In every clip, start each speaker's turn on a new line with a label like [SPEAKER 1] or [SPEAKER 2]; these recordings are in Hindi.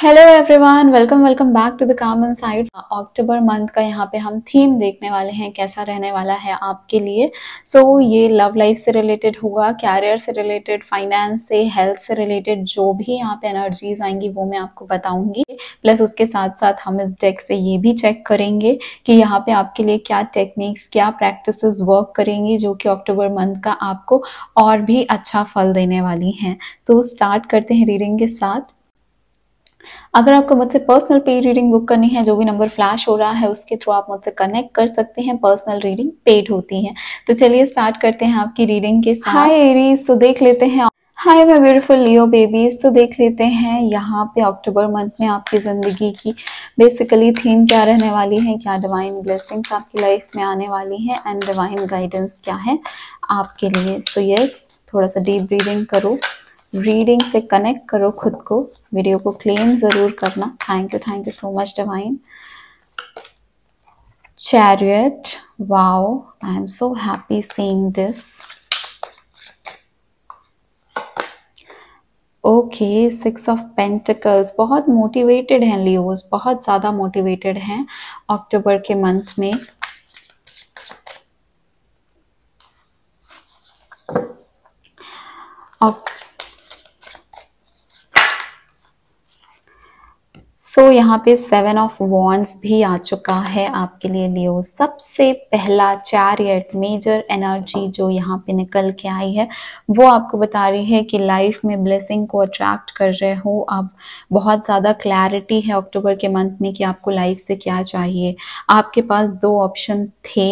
[SPEAKER 1] Hello everyone, welcome welcome back to the काम इनसाइड। अक्टूबर मंथ का यहाँ पे हम थीम देखने वाले हैं, कैसा रहने वाला है आपके लिए। ये लव लाइफ से रिलेटेड होगा, कैरियर से रिलेटेड, फाइनेंस से, हेल्थ से रिलेटेड जो भी यहाँ पे एनर्जीज आएंगी वो मैं आपको बताऊंगी। प्लस उसके साथ साथ हम इस डेक से ये भी चेक करेंगे कि यहाँ पे आपके लिए क्या टेक्निक्स, क्या प्रैक्टिसेस वर्क करेंगी जो कि अक्टूबर मंथ का आपको और भी अच्छा फल देने वाली हैं। स्टार्ट करते हैं रीडिंग के साथ। अगर आपको मुझसे पर्सनल पेड रीडिंग बुक करनी है, जो भी नंबर फ्लैश हो रहा है उसके थ्रू आप मुझसे कनेक्ट कर सकते हैं। पर्सनल रीडिंग पेड होती है। तो चलिए स्टार्ट करते हैं आपकी रीडिंग के साथ। हाय एरीज, तो देख लेते हैं। Hi my beautiful Leo babies, तो देख लेते हैं यहाँ पे अक्टूबर मंथ में आपकी जिंदगी की बेसिकली थीम क्या रहने वाली है, क्या डिवाइन ब्लेसिंग्स आपकी लाइफ में आने वाली है एंड डिवाइन गाइडेंस क्या है आपके लिए। यस, थोड़ा सा डीप ब्रीदिंग करो, रीडिंग से कनेक्ट करो खुद को, वीडियो को क्लेम जरूर करना। Thank you so much divine. Chariot, wow, I am so happy seeing this. Okay, 6 of pentacles, बहुत मोटिवेटेड हैं लियोस, बहुत ज्यादा मोटिवेटेड हैं अक्टूबर के मंथ में। यहाँ पे 7 ऑफ वॉन्ड्स भी आ चुका है आपके लिए लियो। सबसे पहला चैरियट मेजर एनर्जी जो यहाँ पे निकल के आई है वो आपको बता रही है कि लाइफ में ब्लेसिंग को अट्रैक्ट कर रहे हो। अब बहुत ज़्यादा क्लैरिटी है अक्टूबर के मंथ में कि आपको लाइफ से क्या चाहिए। आपके पास 2 ऑप्शन थे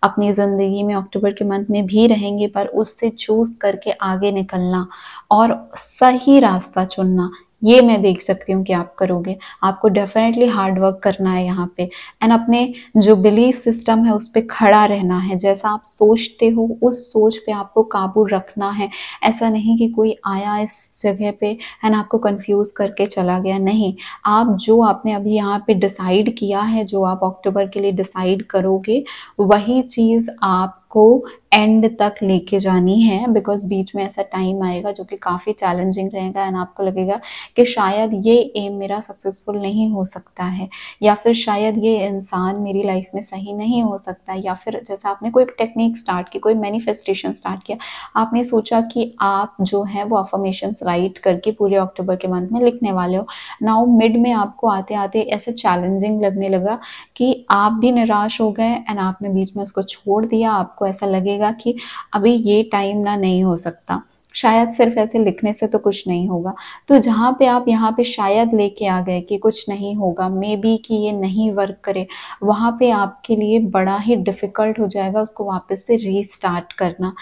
[SPEAKER 1] अपनी ज़िंदगी में, अक्टूबर के मंथ में भी रहेंगे, पर उससे चूज करके आगे निकलना और सही रास्ता चुनना, ये मैं देख सकती हूँ कि आप करोगे। आपको डेफिनेटली हार्ड वर्क करना है यहाँ पे एंड अपने जो बिलीफ सिस्टम है उस पर खड़ा रहना है। जैसा आप सोचते हो उस सोच पे आपको काबू रखना है। ऐसा नहीं कि कोई आया इस जगह पे एंड आपको कंफ्यूज करके चला गया, नहीं। आप जो आपने अभी यहाँ पे डिसाइड किया है, जो आप अक्टूबर के लिए डिसाइड करोगे, वही चीज़ आपको एंड तक लेके जानी है। बिकॉज बीच में ऐसा टाइम आएगा जो कि काफ़ी चैलेंजिंग रहेगा एंड आपको लगेगा कि शायद ये एम मेरा सक्सेसफुल नहीं हो सकता है, या फिर शायद ये इंसान मेरी लाइफ में सही नहीं हो सकता, या फिर जैसे आपने कोई टेक्निक स्टार्ट की, कोई मैनिफेस्टेशन स्टार्ट किया, आपने सोचा कि आप जो है वो अफर्मेशंस राइट करके पूरे अक्टूबर के मंथ में लिखने वाले हो। नाउ मिड में आपको आते आते ऐसे चैलेंजिंग लगने लगा कि आप भी निराश हो गए एंड आपने बीच में उसको छोड़ दिया। आपको ऐसा लगेगा कि अभी ये टाइम ना नहीं हो सकता, शायद सिर्फ ऐसे लिखने से तो कुछ नहीं होगा। तो जहाँ पे आप यहाँ पे शायद लेके आ गए कि कुछ नहीं होगा, मे बी कि ये नहीं वर्क करे, वहाँ पे आपके लिए बड़ा ही डिफिकल्ट हो जाएगा उसको वापस से रीस्टार्ट करना।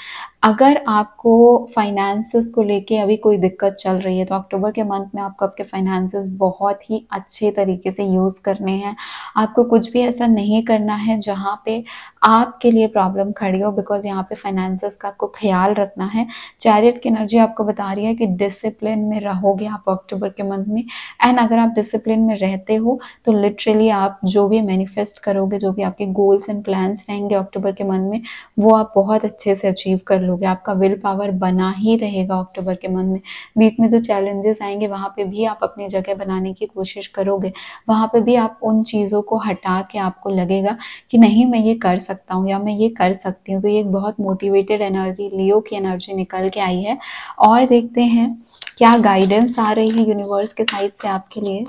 [SPEAKER 1] अगर आपको फाइनेंसेस को लेके अभी कोई दिक्कत चल रही है तो अक्टूबर के मंथ में आपको आपके फाइनेंसेस बहुत ही अच्छे तरीके से यूज़ करने हैं। आपको कुछ भी ऐसा नहीं करना है जहाँ पे आपके लिए प्रॉब्लम खड़ी हो, बिकॉज यहाँ पे फाइनेंसेस का आपको ख्याल रखना है। चैरियट की एनर्जी आपको बता रही है कि डिसिप्लिन में रहोगे आप अक्टूबर के मंथ में, एंड अगर आप डिसिप्लिन में रहते हो तो लिटरली आप जो भी मैनिफेस्ट करोगे, जो भी आपके गोल्स एंड प्लान्स रहेंगे अक्टूबर के मंथ में, वो आप बहुत अच्छे से अचीव कर लोगे। आपका विल पावर बना ही रहेगा अक्टूबर के मंथ में। बीच में जो चैलेंजेस आएंगे वहां पे भी आप अपनी जगह बनाने की कोशिश करोगे, वहां पे भी आप उन चीज़ों को हटा के आपको लगेगा कि नहीं, मैं ये कर सकता हूँ या मैं ये कर सकती हूँ। तो ये एक बहुत मोटिवेटेड एनर्जी, लियो की एनर्जी निकल के आई है। और देखते हैं क्या गाइडेंस आ रही है यूनिवर्स के साइड से आपके लिए।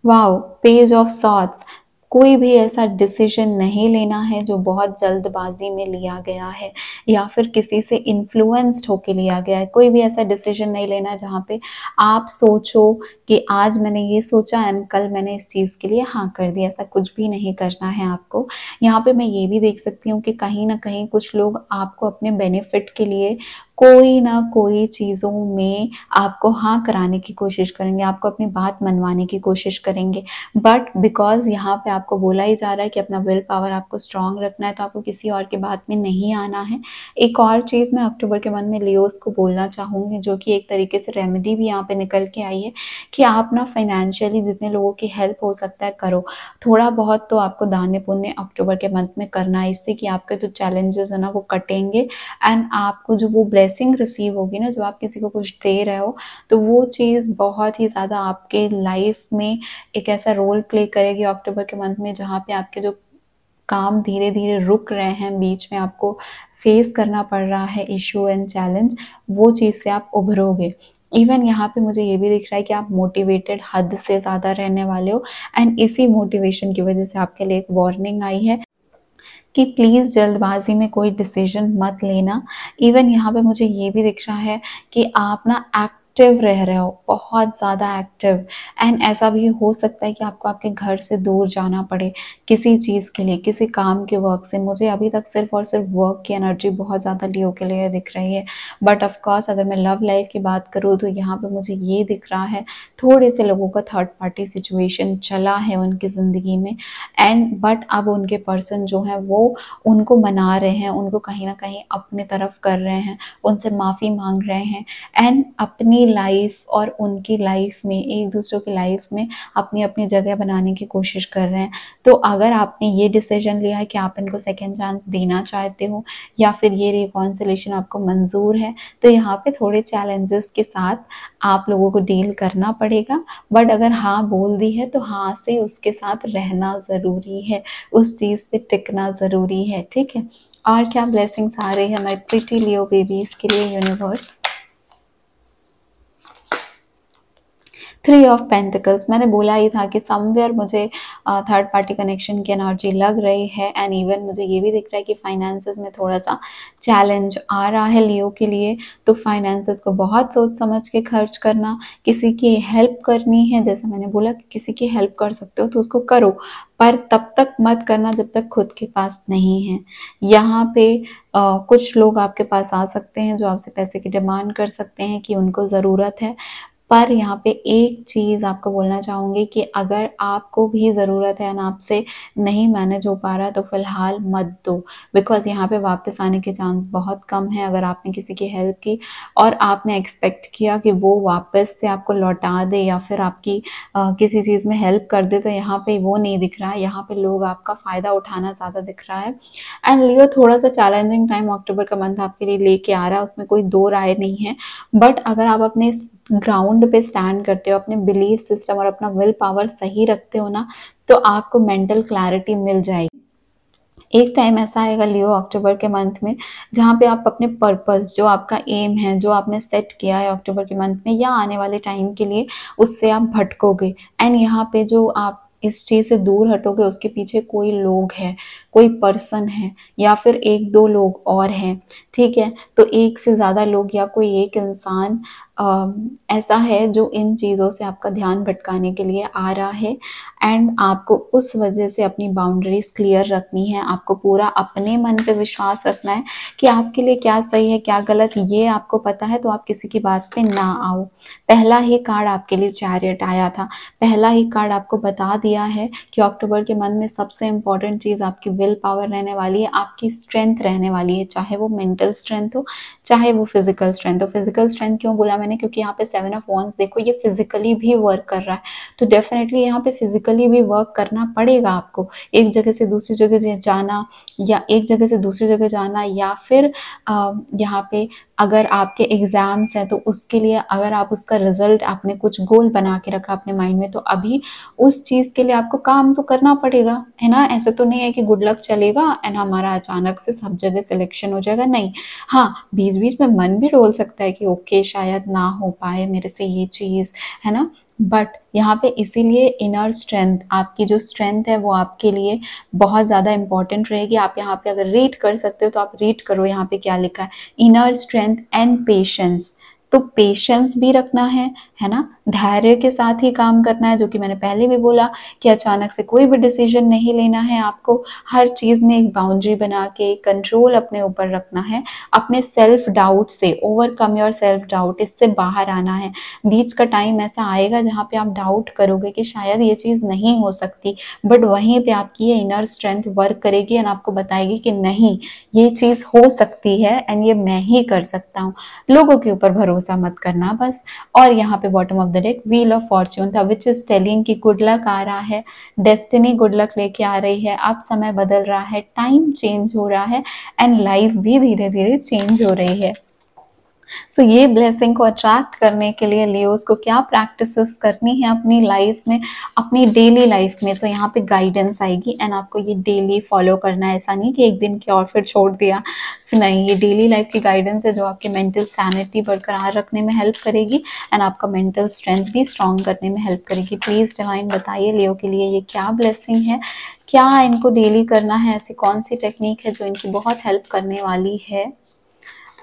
[SPEAKER 1] Wow, page of swords. कोई भी ऐसा डिसीजन नहीं लेना है जो बहुत जल्दबाजी में लिया गया है या फिर किसी से इन्फ्लुएंस्ड होके लिया गया है। कोई भी ऐसा डिसीजन नहीं लेना जहाँ पे आप सोचो कि आज मैंने ये सोचा एंड कल मैंने इस चीज़ के लिए हाँ कर दिया। ऐसा कुछ भी नहीं करना है आपको। यहाँ पे मैं ये भी देख सकती हूँ कि कहीं ना कहीं कुछ लोग आपको अपने बेनिफिट के लिए कोई ना कोई चीज़ों में आपको हाँ कराने की कोशिश करेंगे, आपको अपनी बात मनवाने की कोशिश करेंगे। बट बिकॉज यहाँ पे आपको बोला ही जा रहा है कि अपना विल पावर आपको स्ट्रांग रखना है, तो आपको किसी और की बात में नहीं आना है। एक और चीज़ मैं अक्टूबर के मंथ में लियोस को बोलना चाहूँगी, जो कि एक तरीके से रेमेडी भी यहाँ पे निकल के आई है, कि आप ना फाइनेंशियली जितने लोगों की हेल्प हो सकता है करो। थोड़ा बहुत तो आपको दान पुण्य अक्टूबर के मंथ में करना है, इससे कि आपके जो चैलेंजेस है ना वो कटेंगे एंड आपको जो वो ब्लेसिंग ब्लेसिंग रिसीव होगी ना, जब आप किसी को कुछ दे रहे हो, तो वो चीज़ बहुत ही ज़्यादा आपके लाइफ में एक ऐसा रोल प्ले करेगी अक्टूबर के मंथ में, जहाँ पे आपके जो काम धीरे धीरे रुक रहे हैं, बीच में आपको फेस करना पड़ रहा है इशू एंड चैलेंज, वो चीज़ से आप उभरोगे। इवन यहाँ पे मुझे ये भी दिख रहा है कि आप मोटिवेटेड हद से ज़्यादा रहने वाले हो, एंड इसी मोटिवेशन की वजह से आपके लिए एक वार्निंग आई है कि प्लीज़ जल्दबाजी में कोई डिसीजन मत लेना। इवन यहाँ पे मुझे ये भी दिख रहा है कि आप ना एक्टिव रह रहे हो, बहुत ज़्यादा एक्टिव, एंड ऐसा भी हो सकता है कि आपको आपके घर से दूर जाना पड़े किसी चीज़ के लिए, किसी काम के वर्क से। मुझे अभी तक सिर्फ और सिर्फ वर्क की एनर्जी बहुत ज़्यादा लियो के लिए दिख रही है, बट ऑफ कोर्स अगर मैं लव लाइफ की बात करूँ तो यहाँ पे मुझे ये दिख रहा है थोड़े से लोगों का थर्ड पार्टी सिचुएशन चला है उनकी ज़िंदगी में, एंड बट अब उनके पर्सन जो है वो उनको मना रहे हैं, उनको कहीं ना कहीं अपने तरफ कर रहे हैं, उनसे माफ़ी मांग रहे हैं, एंड अपनी लाइफ और उनकी लाइफ में, एक दूसरे की लाइफ में अपनी अपनी जगह बनाने की कोशिश कर रहे हैं। तो अगर आपने ये डिसीजन लिया है कि आप इनको सेकेंड चांस देना चाहते हो, या फिर ये रिकॉन्सिलेशन आपको मंजूर है, तो यहाँ पे थोड़े चैलेंजेस के साथ आप लोगों को डील करना पड़ेगा। बट अगर हाँ बोल दी है तो हाँ से उसके साथ रहना ज़रूरी है, उस चीज़ पे टिकना ज़रूरी है, ठीक है। और क्या ब्लेसिंग्स आ रही है माय प्रिटी लियो बेबीज के लिए यूनिवर्स? 3 ऑफ पेंटिकल्स, मैंने बोला ही था कि समवेयर मुझे थर्ड पार्टी कनेक्शन की एनर्जी लग रही है, एंड इवन मुझे ये भी दिख रहा है कि फाइनेंसेस में थोड़ा सा चैलेंज आ रहा है लियो के लिए। तो फाइनेंसेस को बहुत सोच समझ के खर्च करना, किसी की हेल्प करनी है, जैसा मैंने बोला कि किसी की हेल्प कर सकते हो तो उसको करो, पर तब तक मत करना जब तक खुद के पास नहीं है। यहाँ पे कुछ लोग आपके पास आ सकते हैं जो आपसे पैसे की डिमांड कर सकते हैं कि उनको ज़रूरत है, पर यहाँ पे एक चीज़ आपको बोलना चाहूँगी कि अगर आपको भी ज़रूरत है ना, आपसे नहीं मैनेज हो पा रहा तो फ़िलहाल मत दो, बिकॉज़ यहाँ पे वापस आने के चांस बहुत कम है। अगर आपने किसी की हेल्प की और आपने एक्सपेक्ट किया कि वो वापस से आपको लौटा दे या फिर आपकी किसी चीज़ में हेल्प कर दे, तो यहाँ पे वो नहीं दिख रहा है। यहाँ पे लोग आपका फ़ायदा उठाना ज़्यादा दिख रहा है। एंड लियो, थोड़ा सा चैलेंजिंग टाइम अक्टूबर का मंथ आपके लिए लेके आ रहा है, उसमें कोई दो राय नहीं है। बट अगर आप अपने ग्राउंड पे स्टैंड करते हो, अपने बिलीफ सिस्टम और अपना विल पावर सही रखते हो ना, तो आपको मेंटल क्लैरिटी मिल जाएगी। एक टाइम ऐसा आएगा लियो अक्टूबर के मंथ में, जहाँ पे आप अपने पर्पस, जो आपका एम है, जो आपने सेट किया है अक्टूबर के मंथ में या आने वाले टाइम के लिए, उससे आप भटकोगे। एंड यहाँ पे जो आप इस चीज़ से दूर हटोगे, उसके पीछे कोई लोग है, कोई पर्सन है, या फिर एक दो लोग और हैं, ठीक है। तो एक से ज़्यादा लोग या कोई एक इंसान ऐसा है जो इन चीज़ों से आपका ध्यान भटकाने के लिए आ रहा है, एंड आपको उस वजह से अपनी बाउंड्रीज क्लियर रखनी है। आपको पूरा अपने मन पे विश्वास रखना है कि आपके लिए क्या सही है क्या गलत, ये आपको पता है, तो आप किसी की बात पे ना आओ। पहला ही कार्ड आपके लिए चैरियट आया था, पहला ही कार्ड आपको बता दिया है कि अक्टूबर के मंथ में सबसे इंपॉर्टेंट चीज़ आपकी विल पावर रहने वाली है, आपकी स्ट्रेंथ रहने वाली है, चाहे वो मेंटल स्ट्रेंथ हो, चाहे वो फिजिकल स्ट्रेंथ हो। फिजिकल स्ट्रेंथ क्यों बोला मैंने, क्योंकि यहाँ पे 7 ऑफ वॉन्ड्स देखो, ये फिजिकली भी वर्क कर रहा है, तो डेफिनेटली यहाँ पे फिजिकली भी वर्क करना पड़ेगा आपको। एक जगह से दूसरी जगह जाना, या एक जगह से दूसरी जगह जाना, या फिर यहाँ पे अगर आपके एग्जाम्स हैं तो उसके लिए अगर आप उसका रिजल्ट, आपने कुछ गोल बना के रखा अपने माइंड में, तो अभी उस चीज़ के लिए आपको काम तो करना पड़ेगा, है ना। ऐसे तो नहीं है कि गुड लक चलेगा एंड हमारा अचानक से सब जगह सिलेक्शन हो जाएगा, नहीं। हाँ, बीच बीच में मन भी डोल सकता है कि ओके शायद ना हो पाए मेरे से ये चीज़, है ना। बट यहाँ पे इसीलिए इनर स्ट्रेंथ, आपकी जो स्ट्रेंथ है वो आपके लिए बहुत ज़्यादा इंपॉर्टेंट रहेगी। आप यहाँ पे अगर रीड कर सकते हो तो आप रीड करो, यहाँ पे क्या लिखा है, इनर स्ट्रेंथ एंड पेशेंस। तो पेशेंस भी रखना है ना, धैर्य के साथ ही काम करना है, जो कि मैंने पहले भी बोला कि अचानक से कोई भी डिसीजन नहीं लेना है आपको। हर चीज़ में एक बाउंड्री बना के कंट्रोल अपने ऊपर रखना है, अपने सेल्फ डाउट से ओवरकम योर सेल्फ डाउट, इससे बाहर आना है। बीच का टाइम ऐसा आएगा जहाँ पे आप डाउट करोगे कि शायद ये चीज़ नहीं हो सकती, बट वहीं पे आपकी ये इनर स्ट्रेंथ वर्क करेगी एंड आपको बताएगी कि नहीं, ये चीज़ हो सकती है एंड ये मैं ही कर सकता हूँ। लोगों के ऊपर भरोसा मत करना बस। और यहाँ पे bottom of the deck wheel of Fortune था, विच इज टेलिंग कि गुड लक आ रहा है, डेस्टिनी गुड लक लेके आ रही है। अब समय बदल रहा है, टाइम चेंज हो रहा है एंड लाइफ भी धीरे धीरे चेंज हो रही है। सो ये ब्लेसिंग को अट्रैक्ट करने के लिए लियोस को क्या प्रैक्टिसेस करनी है अपनी लाइफ में, अपनी डेली लाइफ में, तो यहाँ पे गाइडेंस आएगी एंड आपको ये डेली फॉलो करना है। ऐसा नहीं कि एक दिन की और फिर छोड़ दिया, सो नहीं, ये डेली लाइफ की गाइडेंस है जो आपकी मेंटल सैनिटी बरकरार रखने में हेल्प करेगी एंड आपका मेंटल स्ट्रेंथ भी स्ट्रॉन्ग करने में हेल्प करेगी। प्लीज डिवाइन बताइए लियो के लिए ये क्या ब्लेसिंग है, क्या इनको डेली करना है, ऐसी कौन सी टेक्निक है जो इनकी बहुत हेल्प करने वाली है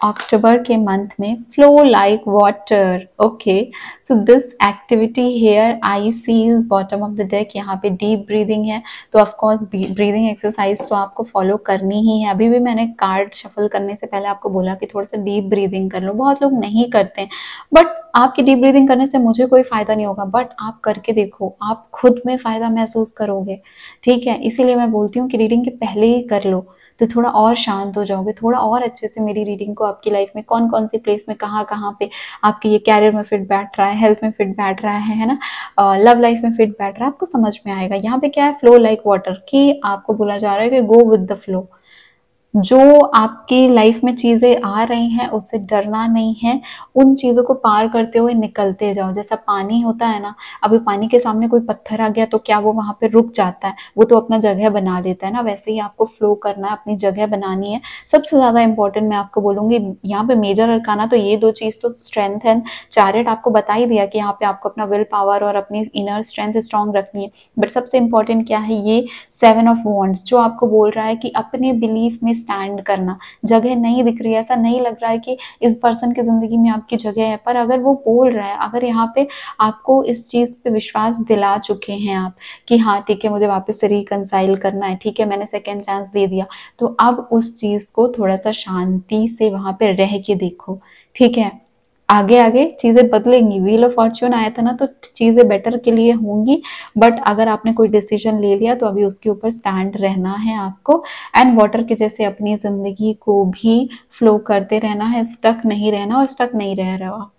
[SPEAKER 1] अक्टूबर के मंथ में। Flow like water, okay, so this activity here I see is bottom of the deck. यहाँ पे डीप ब्रीदिंग है, तो ऑफ कोर्स ब्रीदिंग एक्सरसाइज तो आपको फॉलो करनी ही है। अभी भी मैंने कार्ड शफल करने से पहले आपको बोला कि थोड़ा सा डीप ब्रीदिंग कर लो, बहुत लोग नहीं करते हैं, बट आपकी डीप ब्रीदिंग करने से मुझे कोई फायदा नहीं होगा, बट आप करके देखो, आप खुद में फायदा महसूस करोगे, ठीक है। इसीलिए मैं बोलती हूँ कि रीडिंग के पहले ही कर लो, तो थोड़ा और शांत हो जाओगे, थोड़ा और अच्छे से मेरी रीडिंग को आपकी लाइफ में कौन कौन सी प्लेस में कहाँ कहाँ पे आपके ये कैरियर में फिट बैठ रहा है, हेल्थ में फिट बैठ रहा है ना, लव लाइफ में फिट बैठ रहा है, आपको समझ में आएगा। यहाँ पे क्या है, फ्लो लाइक वाटर, कि आपको बोला जा रहा है कि गो विद द फ्लो। जो आपकी लाइफ में चीजें आ रही हैं उससे डरना नहीं है, उन चीजों को पार करते हुए निकलते जाओ। जैसा पानी होता है ना, अभी पानी के सामने कोई पत्थर आ गया तो क्या वो वहां पे रुक जाता है, वो तो अपना जगह बना लेता है ना, वैसे ही आपको फ्लो करना है, अपनी जगह बनानी है। सबसे ज्यादा इंपॉर्टेंट मैं आपको बोलूंगी यहाँ पे मेजर अरकाना, तो ये दो चीज तो स्ट्रेंथ एंड चैरियट आपको बता ही दिया कि यहाँ पे आपको अपना विल पावर और अपनी इनर स्ट्रेंथ स्ट्रॉन्ग रखनी है, बट सबसे इंपॉर्टेंट क्या है, ये 7 ऑफ वॉन्ड्स जो आपको बोल रहा है कि अपने बिलीफ में स्टैंड करना। जगह नहीं दिख रही है, ऐसा नहीं लग रहा है कि इस पर्सन की जिंदगी में आपकी जगह है, पर अगर वो बोल रहा है, अगर यहाँ पे आपको इस चीज पे विश्वास दिला चुके हैं आप कि हाँ ठीक है मुझे वापस से रिकंसाइल करना है, ठीक है मैंने सेकेंड चांस दे दिया, तो अब उस चीज को थोड़ा सा शांति से वहां पे रह के देखो, ठीक है। आगे आगे चीजें बदलेंगी, व्हील ऑफ फॉर्च्यून आया था ना, तो चीजें बेटर के लिए होंगी, बट अगर आपने कोई डिसीजन ले लिया तो अभी उसके ऊपर स्टैंड रहना है आपको, एंड वाटर के जैसे अपनी जिंदगी को भी फ्लो करते रहना है, स्टक नहीं रहना, और स्टक नहीं रह रहा हो,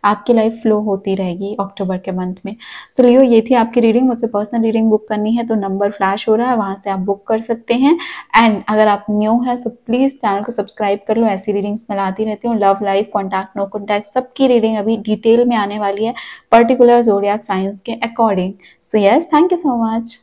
[SPEAKER 1] आपकी लाइफ फ्लो होती रहेगी अक्टूबर के मंथ में। सो लियो ये थी आपकी रीडिंग। मुझसे पर्सनल रीडिंग बुक करनी है तो नंबर फ्लैश हो रहा है, वहां से आप बुक कर सकते हैं। एंड अगर आप न्यू है सो प्लीज चैनल को सब्सक्राइब कर लो, ऐसी रीडिंग्स मैं लाती रहती हूँ, love life contact no contact सबकी रीडिंग अभी डिटेल में आने वाली है, पर्टिकुलर जोडियाक साइंस के according. So yes, thank you so much.